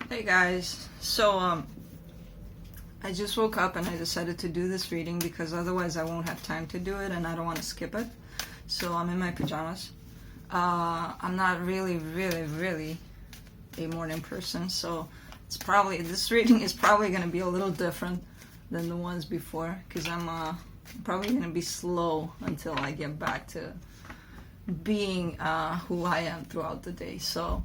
Hey guys, so I just woke up and I decided to do this reading because otherwise I won't have time to do it and I don't want to skip it. So I'm in my pajamas. I'm not really a morning person, so it's probably, this reading is probably going to be a little different than the ones before because I'm probably going to be slow until I get back to being who I am throughout the day. So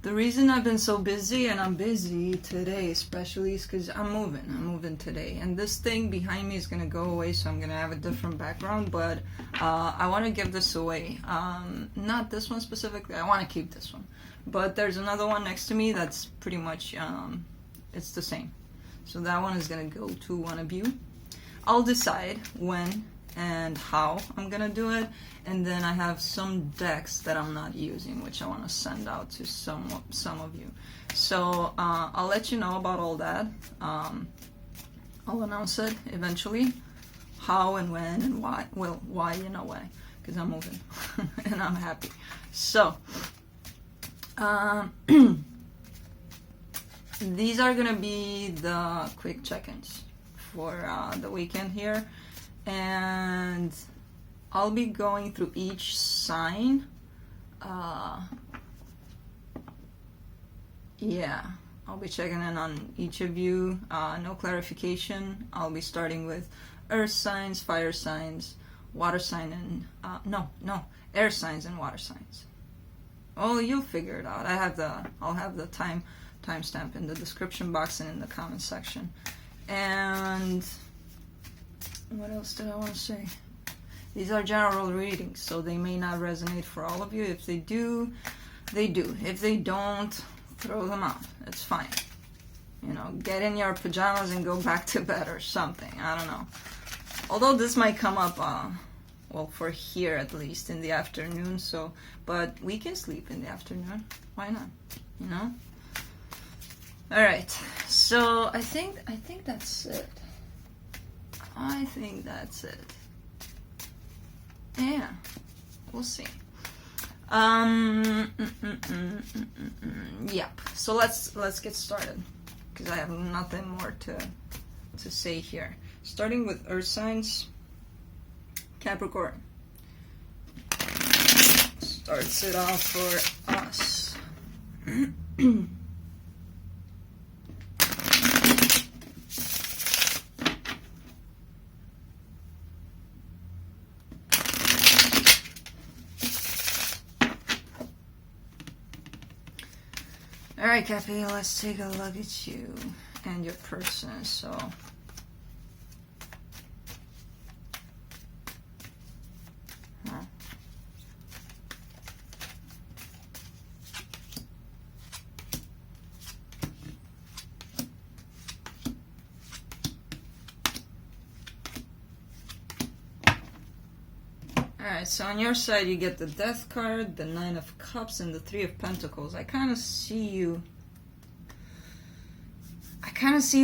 the reason I've been so busy, and I'm busy today especially, is because I'm moving today, and this thing behind me is going to go away, so I'm going to have a different background, but I want to give this away. Not this one specifically, I want to keep this one, but there's another one next to me that's pretty much, it's the same, so that one is going to go to one of you. I'll decide when and how I'm gonna do it, and then I have some decks that I'm not using which I want to send out to some of you, so I'll let you know about all that. I'll announce it eventually, how and when and why. Well, why, you know why, because I'm moving and I'm happy. So these are gonna be the quick check-ins for the weekend here, and I'll be going through each sign. Yeah, I'll be checking in on each of you. No clarification. I'll be starting with earth signs, fire signs, water sign, and air signs and water signs. Well, you'll figure it out. I'll have the timestamp in the description box and in the comment section. And what else did I want to say? These are general readings, so they may not resonate for all of you. If they do, they do. If they don't, throw them out. It's fine. You know, get in your pajamas and go back to bed or something. I don't know. Although this might come up, well, for here at least, in the afternoon. So, but we can sleep in the afternoon. Why not? You know. All right. So I think that's it. I think that's it. Yeah, we'll see. Yep. So let's get started because I have nothing more to say here. Starting with earth signs, Capricorn starts it off for us. Alright, Cappy, let's take a look at you and your person. So, Alright, so on your side you get the Death card, the Nine of Cups, and the Three of Pentacles. I kind of see you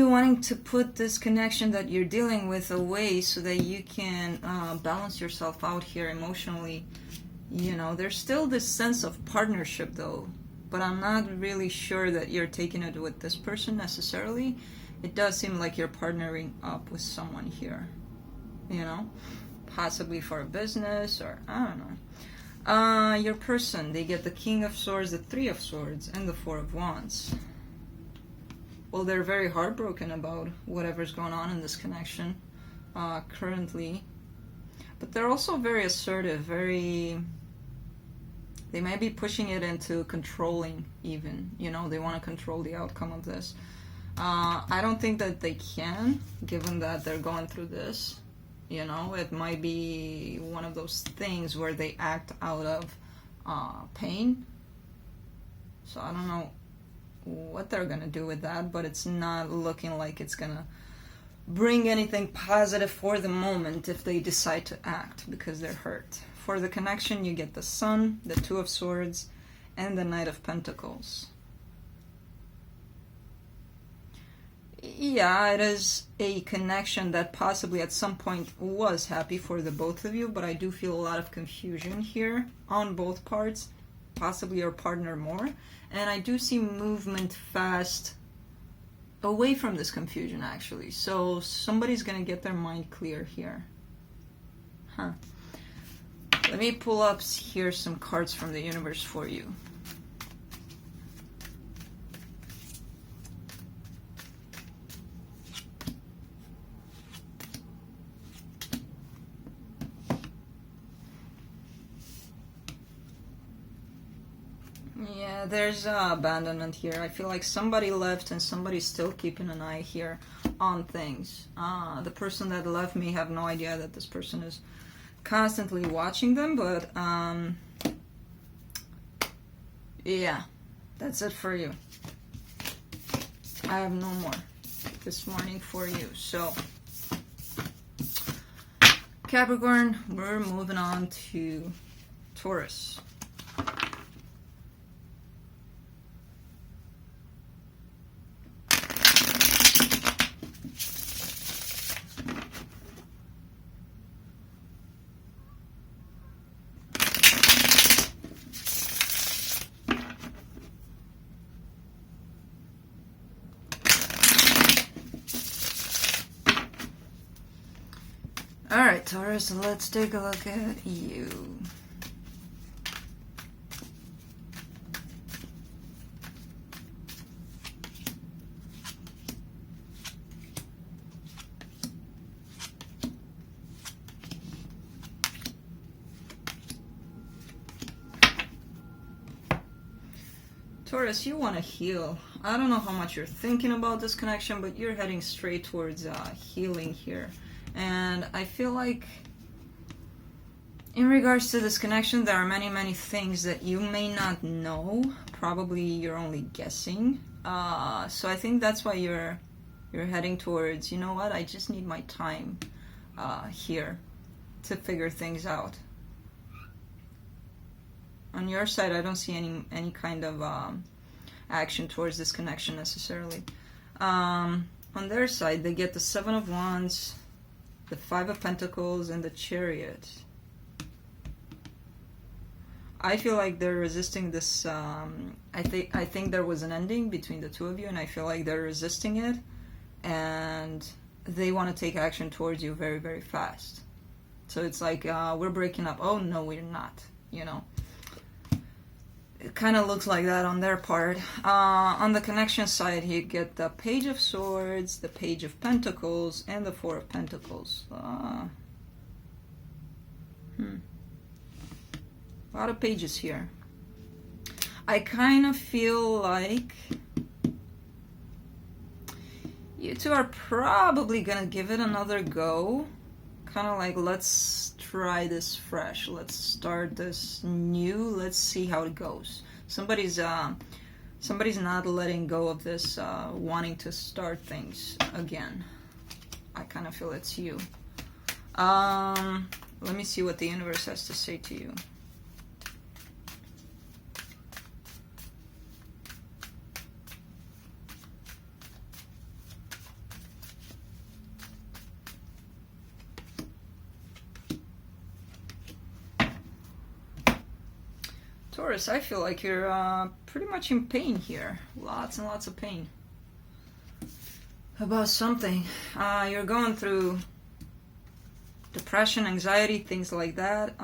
wanting to put this connection that you're dealing with away so that you can balance yourself out here emotionally. You know, there's still this sense of partnership though, but I'm not really sure that you're taking it with this person necessarily. It does seem like you're partnering up with someone here, you know? Possibly for a business, or I don't know. Your person, they get the King of Swords, the Three of Swords, and the Four of Wands. Well, they're very heartbroken about whatever's going on in this connection currently. But they're also very assertive, they might be pushing it into controlling even. You know, they want to control the outcome of this. I don't think that they can, given that they're going through this. You know, it might be one of those things where they act out of pain. So I don't know what they're gonna do with that, but it's not looking like it's gonna bring anything positive for the moment if they decide to act, because they're hurt. For the connection, you get the Sun, the Two of Swords, and the Knight of Pentacles. Yeah, it is a connection that possibly at some point was happy for the both of you, but I do feel a lot of confusion here on both parts. possibly your partner more. And I do see movement fast away from this confusion, actually. So somebody's going to get their mind clear here. Huh. Let me pull up here some cards from the universe for you. Yeah, there's abandonment here. I feel like somebody left and somebody's still keeping an eye here on things. The person that left may have no idea that this person is constantly watching them, but yeah, that's it for you. I have no more this morning for you. So Capricorn, we're moving on to Taurus. Alright, Taurus, let's take a look at you. Taurus, you want to heal. I don't know how much you're thinking about this connection, but you're heading straight towards healing here. And I feel like in regards to this connection, there are many, many things that you may not know. Probably you're only guessing. So I think that's why you're heading towards, you know what, I just need my time here to figure things out. On your side, I don't see any kind of action towards this connection necessarily. On their side, they get the Seven of Wands, the Five of Pentacles, and the Chariot. I feel like they're resisting this. I think there was an ending between the two of you, and I feel like they're resisting it, and they want to take action towards you very, very fast. So it's like, we're breaking up. Oh no, we're not. You know, it kind of looks like that on their part. On the connection side, you get the Page of Swords, the Page of Pentacles, and the Four of Pentacles. A lot of pages here. I kind of feel like you two are probably gonna give it another go. Kind of like, let's try this fresh. Let's start this new. Let's see how it goes. Somebody's not letting go of this, wanting to start things again. I kind of feel it's you. Let me see what the universe has to say to you. Taurus, I feel like you're pretty much in pain here. Lots and lots of pain. About something. You're going through depression, anxiety, things like that.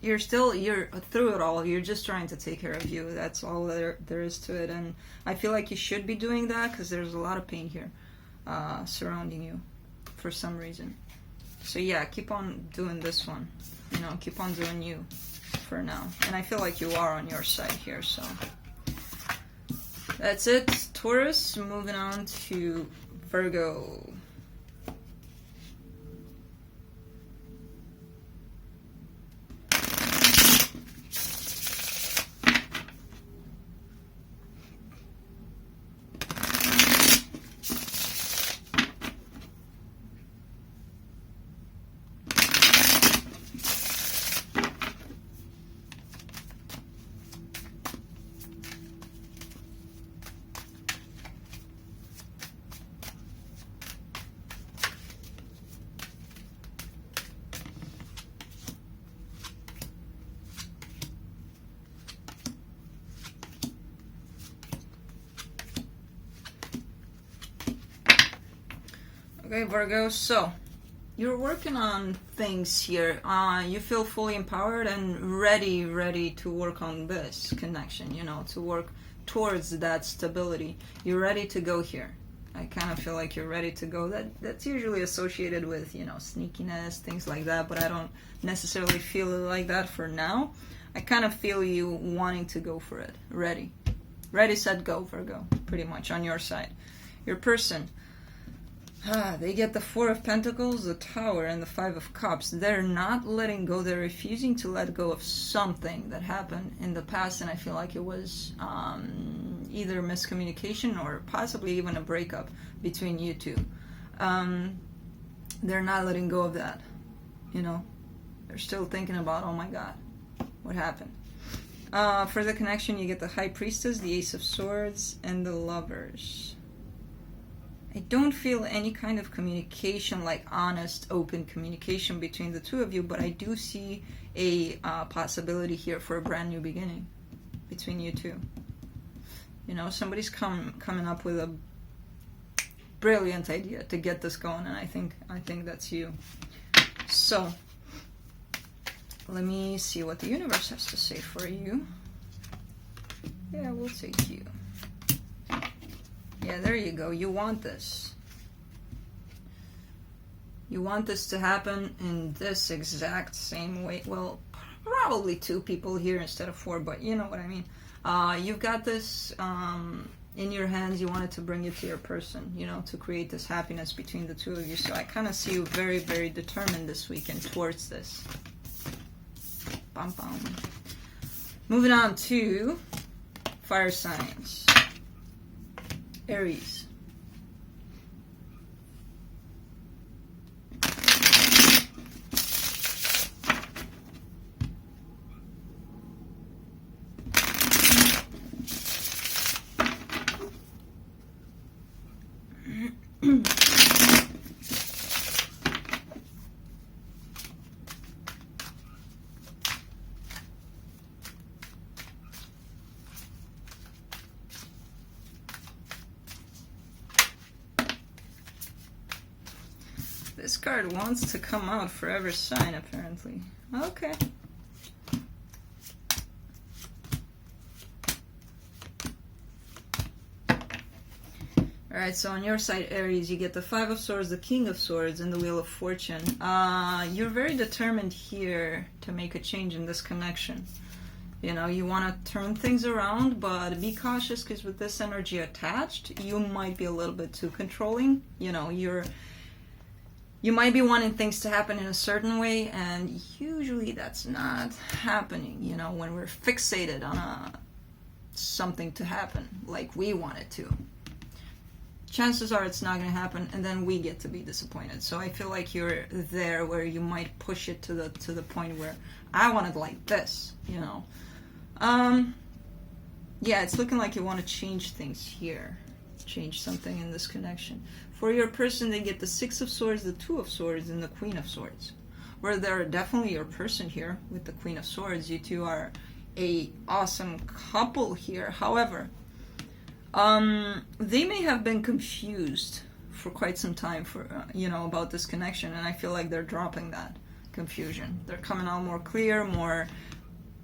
You're through it all. You're just trying to take care of you. That's all there is to it. And I feel like you should be doing that because there's a lot of pain here surrounding you for some reason. So yeah, keep on doing this one. You know, keep on doing you for now. And I feel like you are on your side here, so that's it. Taurus, moving on to Virgo. Okay, Virgo, so you're working on things here. You feel fully empowered and ready to work on this connection, you know, to work towards that stability. You're ready to go here. I kind of feel like you're ready to go. That's usually associated with, you know, sneakiness, things like that, but I don't necessarily feel it like that for now. I kind of feel you wanting to go for it. Ready. Ready, set, go, Virgo. Pretty much on your side. Your person. They get the Four of Pentacles, the Tower, and the Five of Cups. They're not letting go. They're refusing to let go of something that happened in the past, and I feel like it was either miscommunication or possibly even a breakup between you two. They're not letting go of that, you know. They're still thinking about, oh my God, what happened? For the connection, you get the High Priestess, the Ace of Swords, and the Lovers. I don't feel any kind of communication, like honest, open communication between the two of you, but I do see a possibility here for a brand new beginning between you two. You know, somebody's coming up with a brilliant idea to get this going, and I think that's you. So, let me see what the universe has to say for you. Yeah, we'll take you. Yeah, there you go. You want this. You want this to happen in this exact same way. Well, probably 2 people here instead of 4, but you know what I mean. You've got this in your hands. You wanted to bring it to your person, you know, to create this happiness between the two of you. So I kind of see you very, very determined this weekend towards this. Bum, bum. Moving on to fire signs. Aries. This card wants to come out forever sign, apparently. Okay. Alright, so on your side, Aries, you get the Five of Swords, the King of Swords, and the Wheel of Fortune. You're very determined here to make a change in this connection. You know, you want to turn things around, but be cautious, because with this energy attached, you might be a little bit too controlling. You know, you might be wanting things to happen in a certain way, and usually that's not happening, you know, when we're fixated on something to happen like we want it to. Chances are it's not going to happen, and then we get to be disappointed. So I feel like you're there where you might push it to the point where I want it like this, you know. Yeah, it's looking like you want to change things here. Change something in this connection. For your person, they get the Six of Swords, the Two of Swords, and the Queen of Swords. Where they're definitely your person here with the Queen of Swords. You two are a awesome couple here. However, they may have been confused for quite some time for you know, about this connection, and I feel like they're dropping that confusion. They're coming out more clear, more.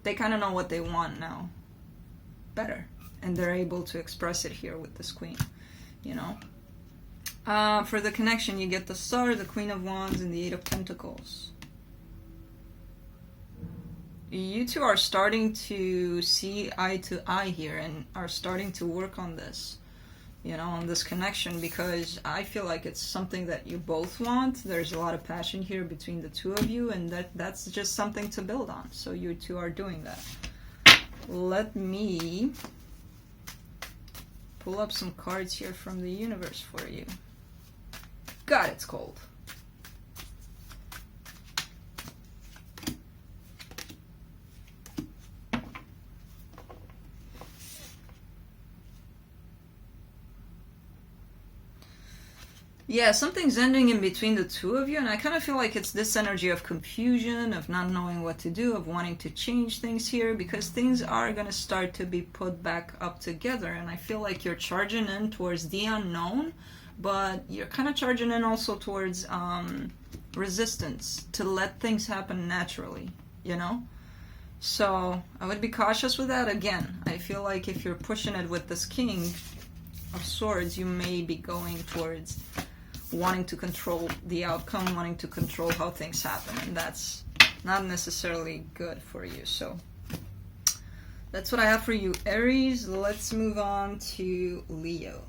They kind of know what they want now better, and they're able to express it here with this Queen, you know. For the connection, you get the Star, the Queen of Wands, and the Eight of Pentacles. You two are starting to see eye to eye here and are starting to work on this, you know, on this connection, because I feel like it's something that you both want. There's a lot of passion here between the two of you, and that's just something to build on. So you two are doing that. Let me pull up some cards here from the universe for you. God, it's cold. Yeah, something's ending in between the two of you, and I kind of feel like it's this energy of confusion, of not knowing what to do, of wanting to change things here, because things are going to start to be put back up together, and I feel like you're charging in towards the unknown, but you're kind of charging in also towards resistance to let things happen naturally, you know? So I would be cautious with that. Again, I feel like if you're pushing it with this King of Swords, you may be going towards wanting to control the outcome, wanting to control how things happen, and that's not necessarily good for you. So that's what I have for you, Aries. Let's move on to Leo.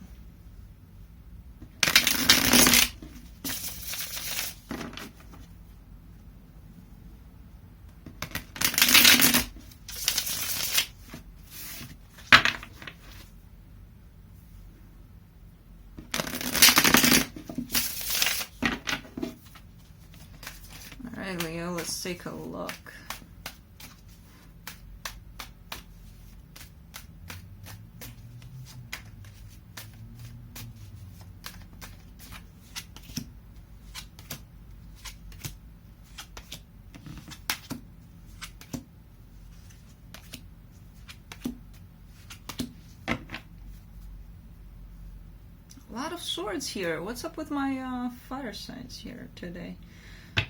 Alright, Leo, let's take a look. A lot of swords here. What's up with my fire signs here today?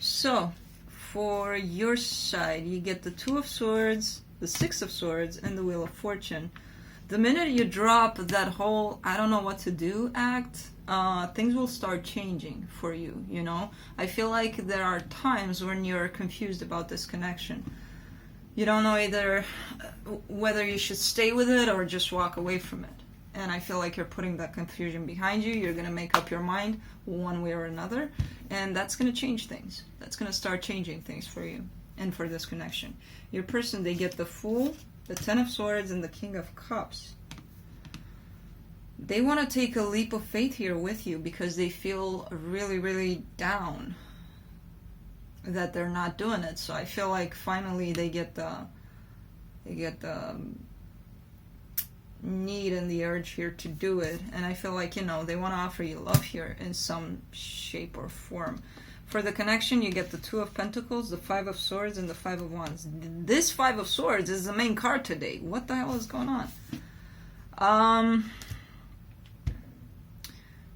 So, for your side, you get the Two of Swords, the Six of Swords, and the Wheel of Fortune. The minute you drop that whole I don't know what to do act, things will start changing for you, you know? I feel like there are times when you're confused about this connection. You don't know either whether you should stay with it or just walk away from it. And I feel like you're putting that confusion behind you. You're going to make up your mind one way or another. And that's going to change things. That's going to start changing things for you and for this connection. Your person, they get the Fool, the Ten of Swords, and the King of Cups. They want to take a leap of faith here with you because they feel really, really down that they're not doing it. So I feel like finally they get the need and the urge here to do it, and I feel like, you know, they want to offer you love here in some shape or form. For the connection, you get the Two of Pentacles, the Five of Swords, and the Five of Wands. This Five of Swords is the main card today. What the hell is going on?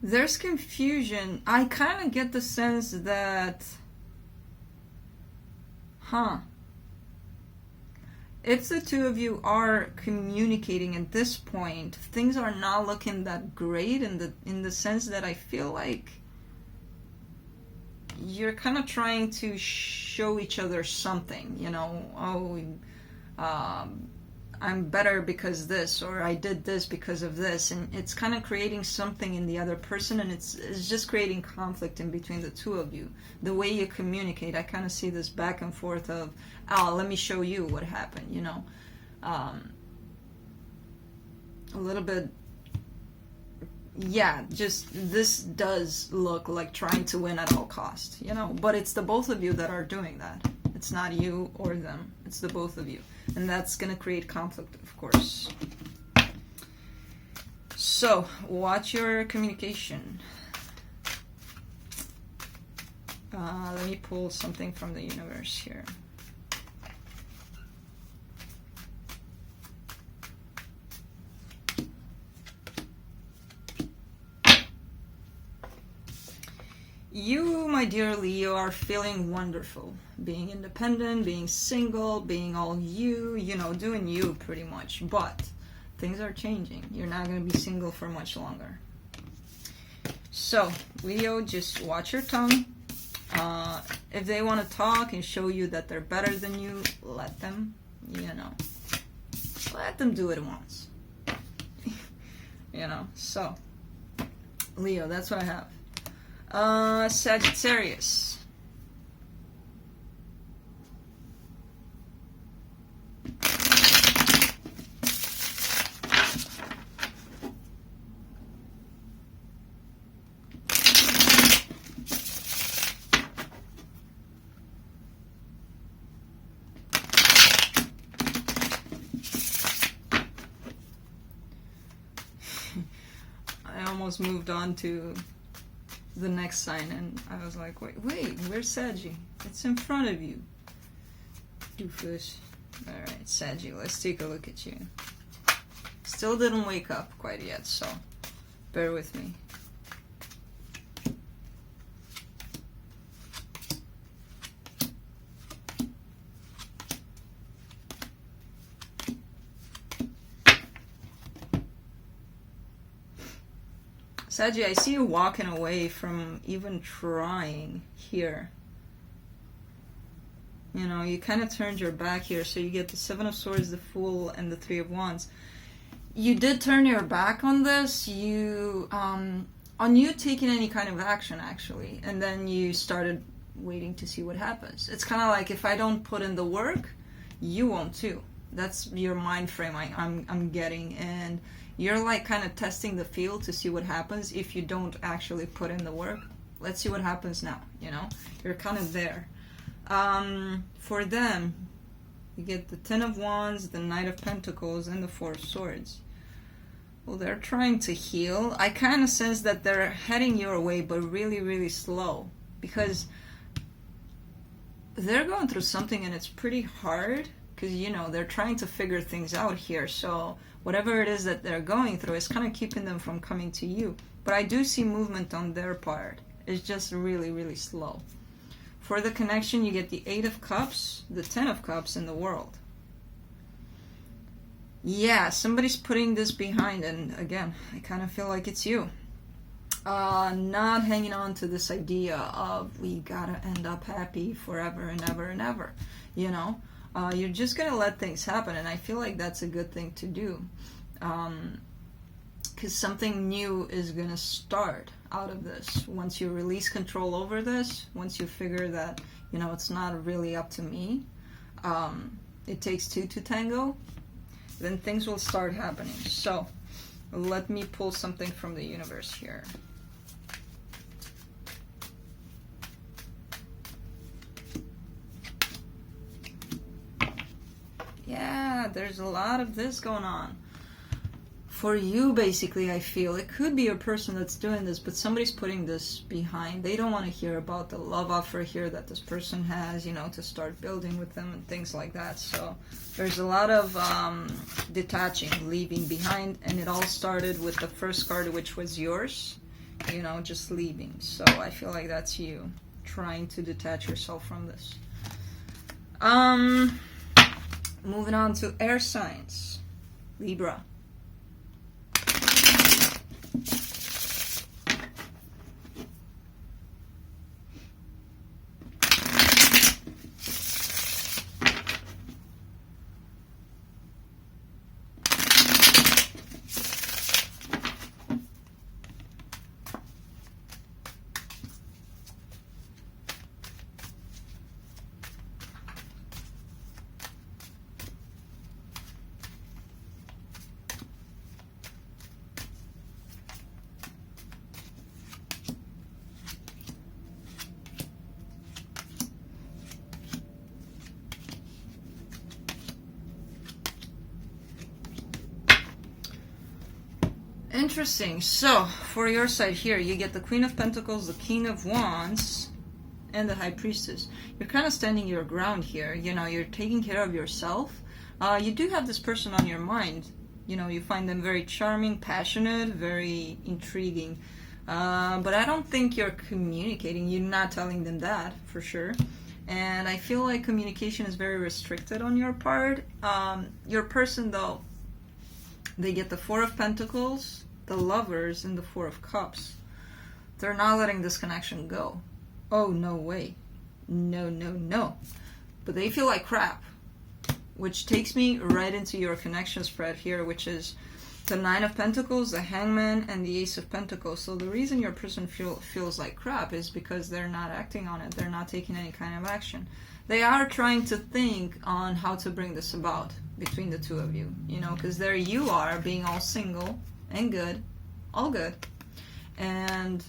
There's confusion. I kind of get the sense that if the two of you are communicating at this point, things are not looking that great in the sense that I feel like you're kind of trying to show each other something, you know, I'm better because this, or I did this because of this, and it's kind of creating something in the other person, and it's just creating conflict in between the two of you. The way you communicate, I kind of see this back and forth of, oh, let me show you what happened, you know. A little bit, yeah, just this does look like trying to win at all costs, you know, but it's the both of you that are doing that. It's not you or them, it's the both of you. And that's going to create conflict, of course. So, watch your communication. Let me pull something from the universe here. You, my dear Leo, are feeling wonderful. Being independent, being single, being all you, you know, doing you pretty much. But things are changing. You're not going to be single for much longer. So, Leo, just watch your tongue. If they want to talk and show you that they're better than you, let them, you know. Let them do it once. You know, so, Leo, that's what I have. Sagittarius. I almost moved on to the next sign, and I was like, wait, where's Saggy? It's in front of you, doofus. Alright, Saggy, let's take a look at you. Still didn't wake up quite yet, so bear with me. Saggy, I see you walking away from even trying here. You know, you kind of turned your back here, so you get the Seven of Swords, the Fool, and the Three of Wands. You did turn your back on this, on you taking any kind of action, actually, and then you started waiting to see what happens. It's kind of like, if I don't put in the work, you won't too. That's your mind frame I'm getting, and you're like kind of testing the field to see what happens if you don't actually put in the work. Let's see what happens now, you know? You're kind of there. For them, you get the Ten of Wands, the Knight of Pentacles, and the Four of Swords. Well, they're trying to heal. I kind of sense that they're heading your way, but really, really slow. Because they're going through something, and it's pretty hard. Because, you know, they're trying to figure things out here. So whatever it is that they're going through is kind of keeping them from coming to you. But I do see movement on their part. It's just really, really slow. For the connection, you get the Eight of Cups, the Ten of Cups, and the World. Yeah, somebody's putting this behind, and again, I kind of feel like it's you. Not hanging on to this idea of we gotta end up happy forever and ever and ever, you know? You're just gonna let things happen, and I feel like that's a good thing to do. Because something new is gonna start out of this. Once you release control over this, once you figure that, you know, it's not really up to me, it takes two to tango, then things will start happening. So let me pull something from the universe here. Yeah, there's a lot of this going on. For you, basically, I feel it could be a person that's doing this, but somebody's putting this behind. They don't want to hear about the love offer here that this person has, you know, to start building with them and things like that. So there's a lot of detaching, leaving behind, and it all started with the first card, which was yours, you know, just leaving. So I feel like that's you trying to detach yourself from this. Moving on to air signs. Libra. Interesting. So, for your side here, you get the Queen of Pentacles, the King of Wands, and the High Priestess. You're kind of standing your ground here. You know, you're taking care of yourself. You do have this person on your mind. You know, you find them very charming, passionate, very intriguing. But I don't think you're communicating. You're not telling them that, for sure. And I feel like communication is very restricted on your part. Your person, though, they get the Four of Pentacles, the Lovers, and the Four of Cups. They're not letting this connection go. Oh, no way. No, no, no. But they feel like crap. Which takes me right into your connection spread here, which is the Nine of Pentacles, the Hangman, and the Ace of Pentacles. So the reason your person feels like crap is because they're not acting on it. They're not taking any kind of action. They are trying to think on how to bring this about between the two of you. You know, because there you are, being all single and good, all good. And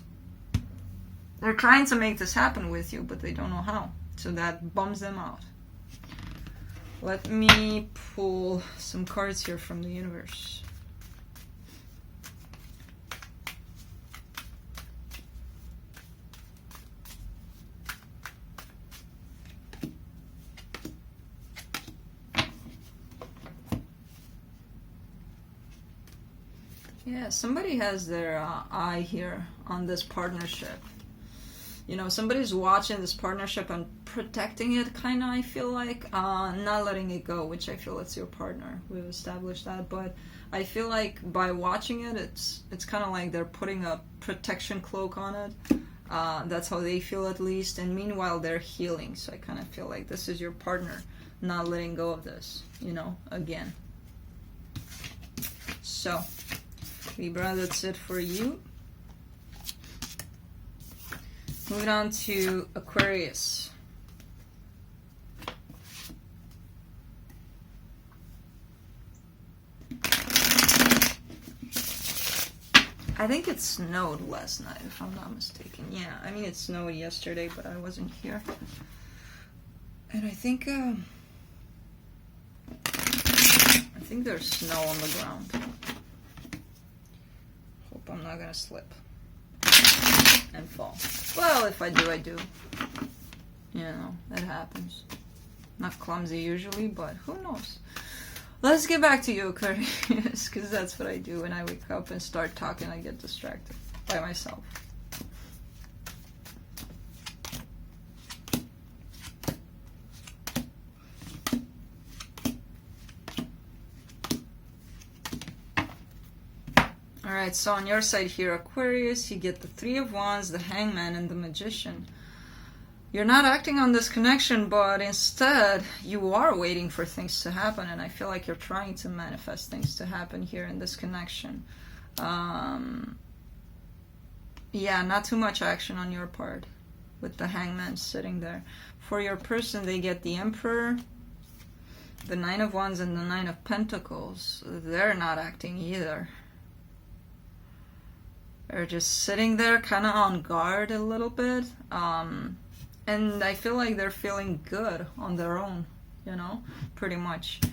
they're trying to make this happen with you, but they don't know how. So that bums them out. Let me pull some cards here from the universe. Yeah, somebody has their eye here on this partnership. You know, somebody's watching this partnership and protecting it, kind of, I feel like. Not letting it go, which I feel it's your partner. We've established that, but I feel like by watching it, it's kind of like they're putting a protection cloak on it. That's how they feel, at least. And meanwhile, they're healing. So I kind of feel like this is your partner not letting go of this, you know, again. So, Libra, that's it for you. Moving on to Aquarius. I think it snowed last night, if I'm not mistaken. Yeah, I mean, it snowed yesterday, but I wasn't here. And I think there's snow on the ground. Hope I'm not gonna slip and fall. Well, if I do, I do. You know, that happens. Not clumsy usually, but who knows? Let's get back to you, Aquarius, because that's what I do when I wake up and start talking. I get distracted by myself. Alright, so on your side here, Aquarius, you get the Three of Wands, the Hangman, and the Magician. You're not acting on this connection, but instead you are waiting for things to happen, and I feel like you're trying to manifest things to happen here in this connection. Yeah, not too much action on your part with the Hangman sitting there. For your person, they get the Emperor, the Nine of Wands, and the Nine of Pentacles. They're not acting either. They're just sitting there kind of on guard a little bit. And I feel like they're feeling good on their own, you know, pretty much. I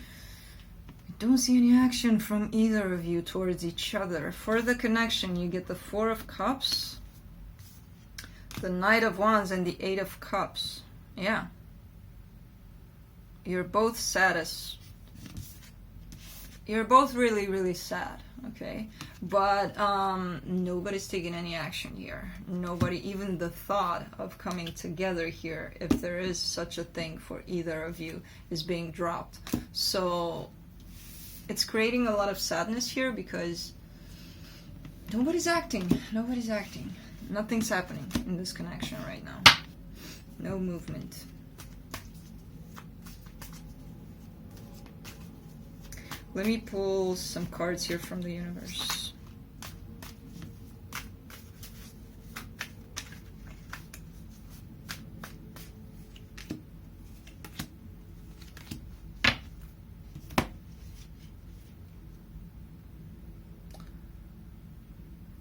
don't see any action from either of you towards each other. For the connection, you get the Four of Cups, the Knight of Wands, and the Eight of Cups. Yeah. You're both you're both really, really sad, okay? But nobody's taking any action here. Nobody, even the thought of coming together here, if there is such a thing for either of you, is being dropped. So it's creating a lot of sadness here because nobody's acting. Nobody's acting. Nothing's happening in this connection right now. No movement. Let me pull some cards here from the universe.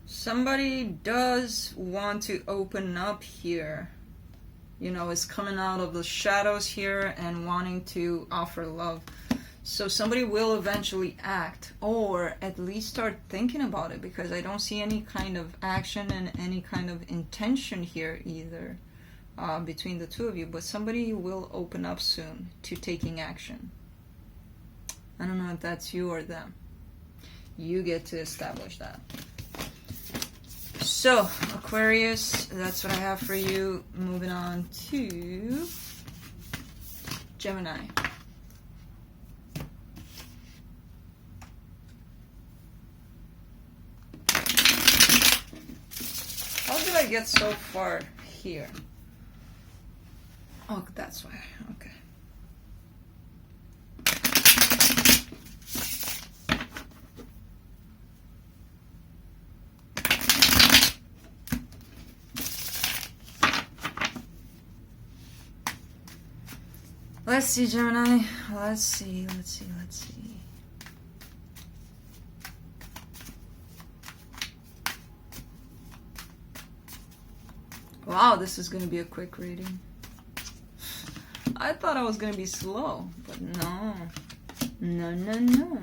Somebody does want to open up here. You know, is coming out of the shadows here and wanting to offer love. So somebody will eventually act, or at least start thinking about it, because I don't see any kind of action and any kind of intention here either between the two of you. But somebody will open up soon to taking action. I don't know if that's you or them. You get to establish that. So, Aquarius, that's what I have for you. Moving on to Gemini. How did I get so far here? Oh, that's why. Okay. Let's see, Gemini. Let's see. Wow, this is going to be a quick reading. I thought I was going to be slow, but no. No.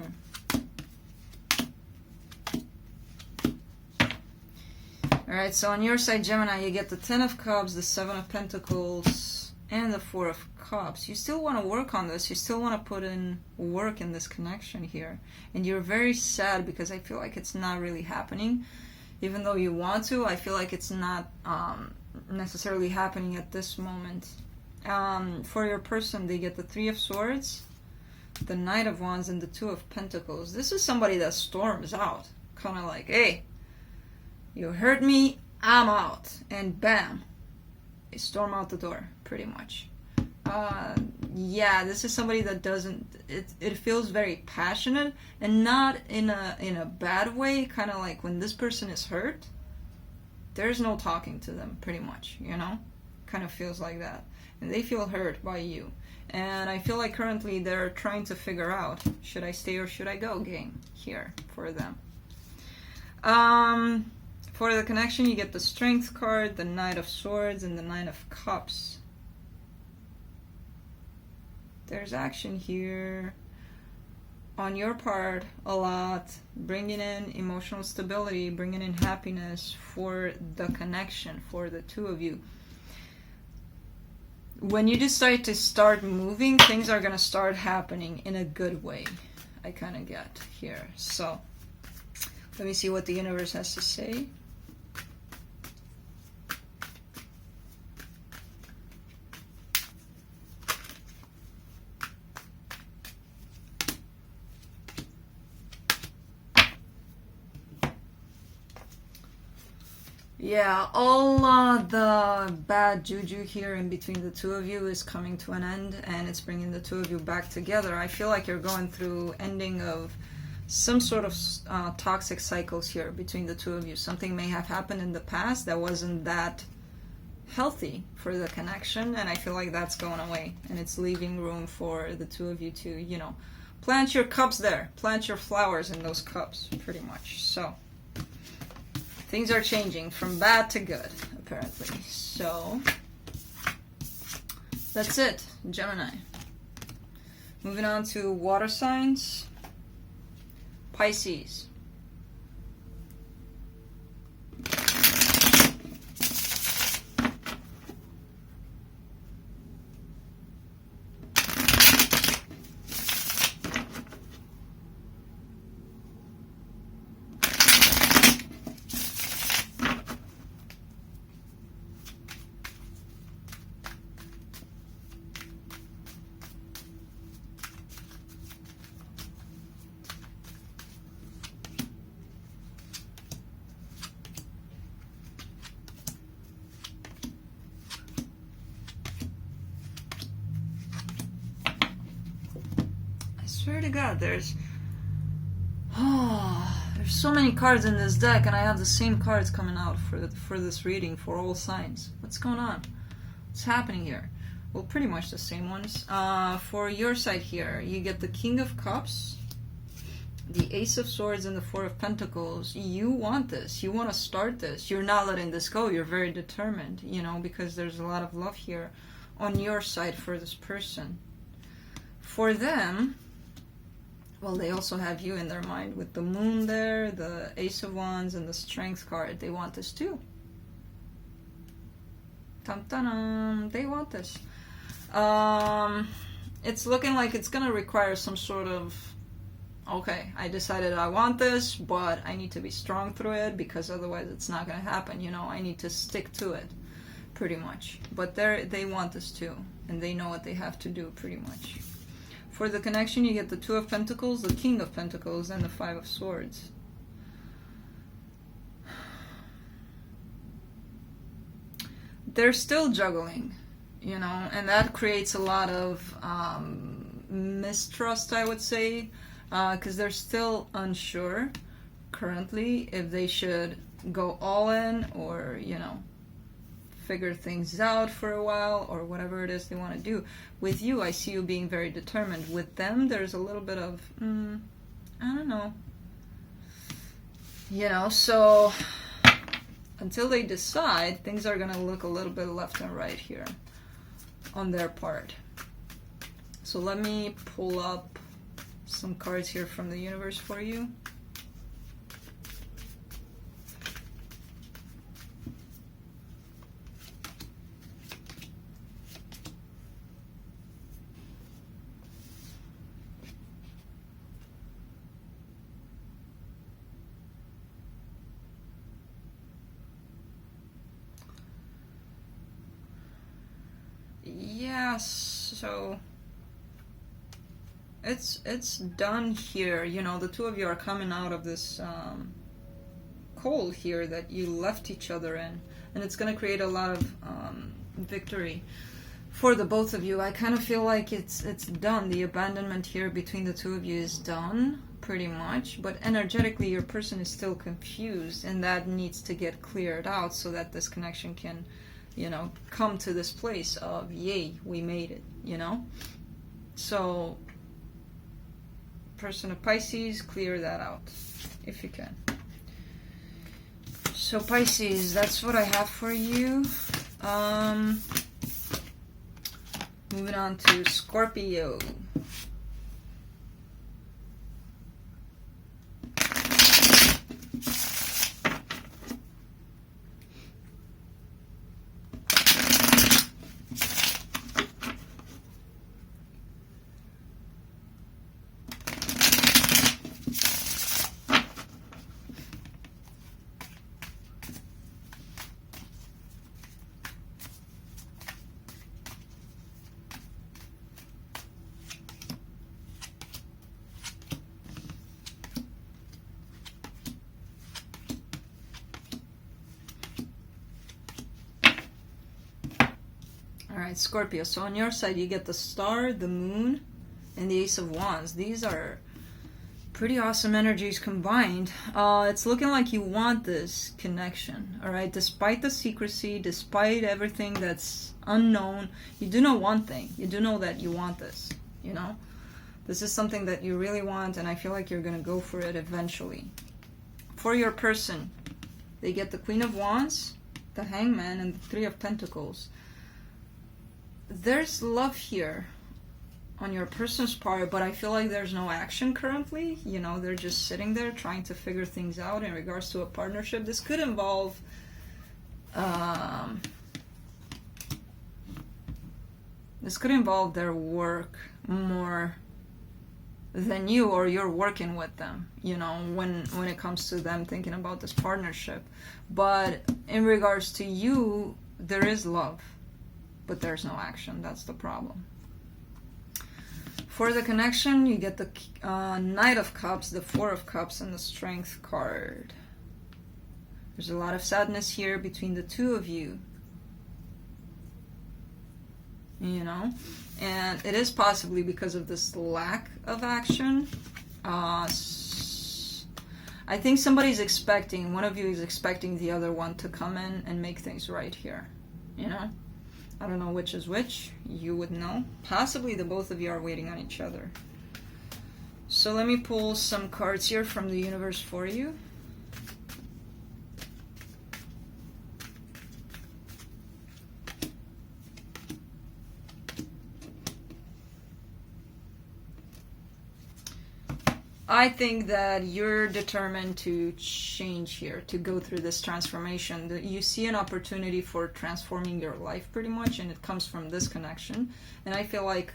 Alright, so on your side, Gemini, you get the Ten of Cups, the Seven of Pentacles, and the Four of Cups. You still want to work on this. You still want to put in work in this connection here. And you're very sad because I feel like it's not really happening. Even though you want to, I feel like it's not necessarily happening at this moment. For your person, they get the Three of Swords, the Knight of Wands, and the Two of Pentacles. This is somebody that storms out. Kind of like, hey, you hurt me, I'm out. And bam, they storm out the door, pretty much. Yeah, this is somebody that doesn't, it feels very passionate, and not in a bad way. Kind of like when this person is hurt, there's no talking to them, pretty much, you know? Kind of feels like that. And they feel hurt by you. And I feel like currently they're trying to figure out, should I stay or should I go game here for them. For the connection, you get the Strength card, the Knight of Swords, and the Nine of Cups. There's action here on your part a lot, bringing in emotional stability, bringing in happiness for the connection, for the two of you. When you decide to start moving, things are going to start happening in a good way, I kind of get here. So let me see what the universe has to say. Yeah, all the bad juju here in between the two of you is coming to an end, and it's bringing the two of you back together. I feel like you're going through ending of some sort of toxic cycles here between the two of you. Something may have happened in the past that wasn't that healthy for the connection, and I feel like that's going away, and it's leaving room for the two of you to, you know, plant your cups there, plant your flowers in those cups, pretty much. So things are changing from bad to good, apparently. So that's it, Gemini. Moving on to water signs. Pisces. I swear to God, there's so many cards in this deck, and I have the same cards coming out for this reading for all signs. What's going on? What's happening here? Well, pretty much the same ones. For your side here, you get the King of Cups, the Ace of Swords, and the Four of Pentacles. You want this. You want to start this. You're not letting this go. You're very determined, you know, because there's a lot of love here on your side for this person. For them, well, they also have you in their mind with the Moon there, the Ace of Wands, and the Strength card. They want this too. Dum-dum-dum. They want this. It's looking like it's going to require some sort of, okay, I decided I want this, but I need to be strong through it, because otherwise it's not going to happen. You know, I need to stick to it, pretty much. But they want this too, and they know what they have to do, pretty much. For the connection, you get the Two of Pentacles, the King of Pentacles, and the Five of Swords. They're still juggling, you know, and that creates a lot of mistrust, I would say, because they're still unsure currently if they should go all in or, you know, figure things out for a while or whatever it is they want to do. With you, I see you being very determined. With them, there's a little bit of, I don't know. You know, so until they decide, things are going to look a little bit left and right here on their part. So let me pull up some cards here from the universe for you. Yeah, so it's done here. You know, the two of you are coming out of this hole here that you left each other in, and it's going to create a lot of victory for the both of you. I kind of feel like it's done. The abandonment here between the two of you is done, pretty much, but energetically your person is still confused, and that needs to get cleared out so that this connection can, you know, come to this place of, yay, we made it, you know? So, person of Pisces, clear that out, if you can. So, Pisces, that's what I have for you. Moving on to Scorpio. Alright, Scorpio. So on your side, you get the Star, the Moon, and the Ace of Wands. These are pretty awesome energies combined. It's looking like you want this connection, alright? Despite the secrecy, despite everything that's unknown, you do know one thing. You do know that you want this, you know? This is something that you really want, and I feel like you're going to go for it eventually. For your person, they get the Queen of Wands, the Hangman, and the Three of Pentacles. There's love here on your person's part, but I feel like there's no action currently. You know, they're just sitting there trying to figure things out in regards to a partnership. This could involve their work more than you, or you're working with them, you know, when it comes to them thinking about this partnership. But in regards to you, there is love, but there's no action. That's the problem. For the connection, you get the Knight of Cups, the Four of Cups, and the Strength card. There's a lot of sadness here between the two of you, you know, and it is possibly because of this lack of action. I think somebody's expecting, one of you is expecting the other one to come in and make things right here, you know. I don't know which is which. You would know. Possibly the both of you are waiting on each other. So let me pull some cards here from the universe for you. I think that you're determined to change here, to go through this transformation. You see an opportunity for transforming your life pretty much, and it comes from this connection. And I feel like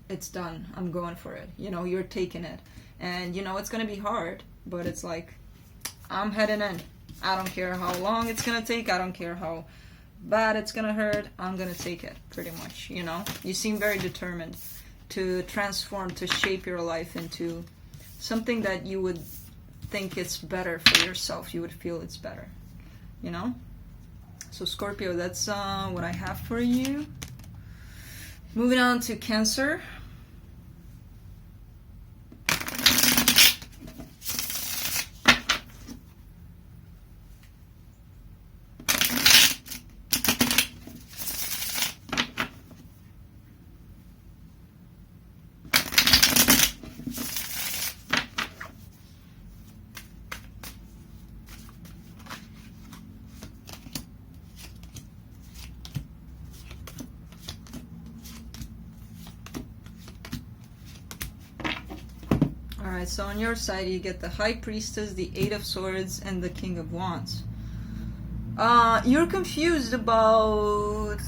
it's done. I'm going for it. You know, you're taking it. And, you know, it's going to be hard, but it's like, I'm heading in. I don't care how long it's going to take. I don't care how bad it's going to hurt. I'm going to take it, pretty much, you know. You seem very determined to transform, to shape your life into something that you would think it's better for yourself. You would feel it's better, you know? So Scorpio, that's what I have for you. Moving on to Cancer. Alright, so on your side you get the High Priestess, the Eight of Swords, and the King of Wands. You're confused about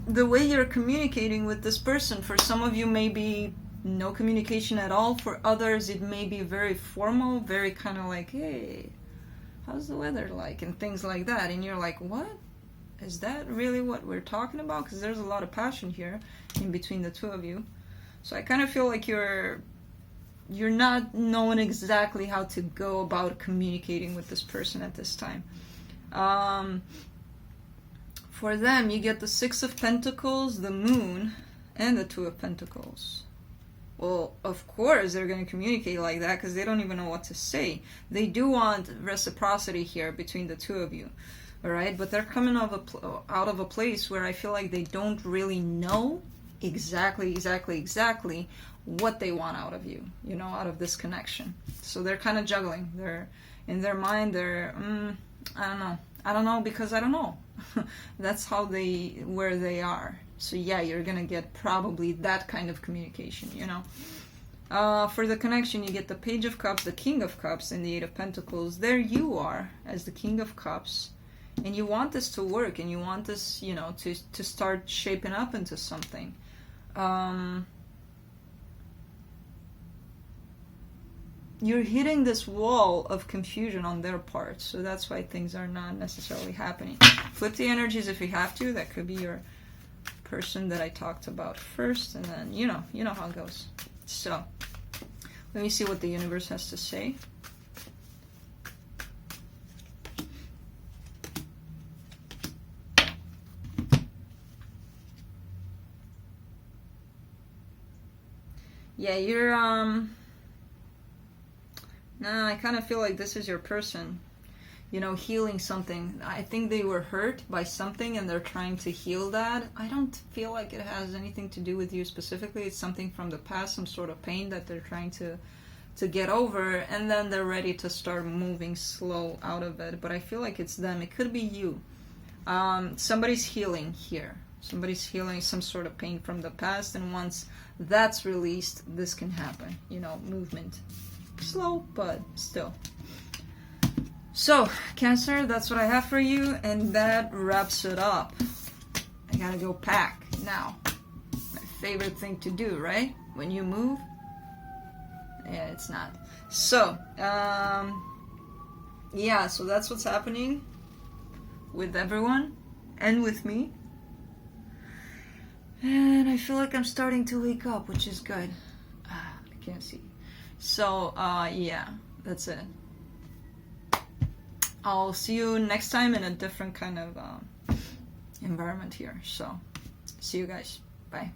the way you're communicating with this person. For some of you, maybe no communication at all. For others, it may be very formal, very kind of like, hey, how's the weather like? And things like that. And you're like, what? Is that really what we're talking about? Because there's a lot of passion here in between the two of you. So I kind of feel like you're not knowing exactly how to go about communicating with this person at this time. For them, you get the Six of Pentacles, the Moon, and the Two of Pentacles. Well, of course they're going to communicate like that because they don't even know what to say. They do want reciprocity here between the two of you, all right? But they're coming out of a place where I feel like they don't really know exactly what they want out of you, you know, out of this connection. So they're kind of juggling. They're in their mind, they're I don't know because I don't know. That's where they are. So yeah, you're gonna get probably that kind of communication, you know. For the connection, you get the Page of Cups, the King of Cups, and the Eight of Pentacles. There you are as the King of Cups, and you want this to work, and you want this, you know, to start shaping up into something. You're hitting this wall of confusion on their part, so that's why things are not necessarily happening. Flip the energies if you have to. That could be your person that I talked about first, and then you know how it goes. So let me see what the universe has to say. Yeah, you're nah, I kind of feel like this is your person, you know, healing something. I think they were hurt by something and they're trying to heal that. I don't feel like it has anything to do with you specifically. It's something from the past, some sort of pain that they're trying to get over, and then they're ready to start moving slow out of it. But I feel like it's them. It could be you. Somebody's healing here. Somebody's healing some sort of pain from the past, and once that's released, this can happen. You know, movement. Slow, but still. So, Cancer, that's what I have for you, and that wraps it up. I gotta go pack now. My favorite thing to do, right? When you move? Yeah, it's not. So, yeah, so that's what's happening with everyone and with me. And I feel like I'm starting to wake up, which is good. I can't see. So, yeah, that's it. I'll see you next time in a different kind of environment here. So, see you guys. Bye.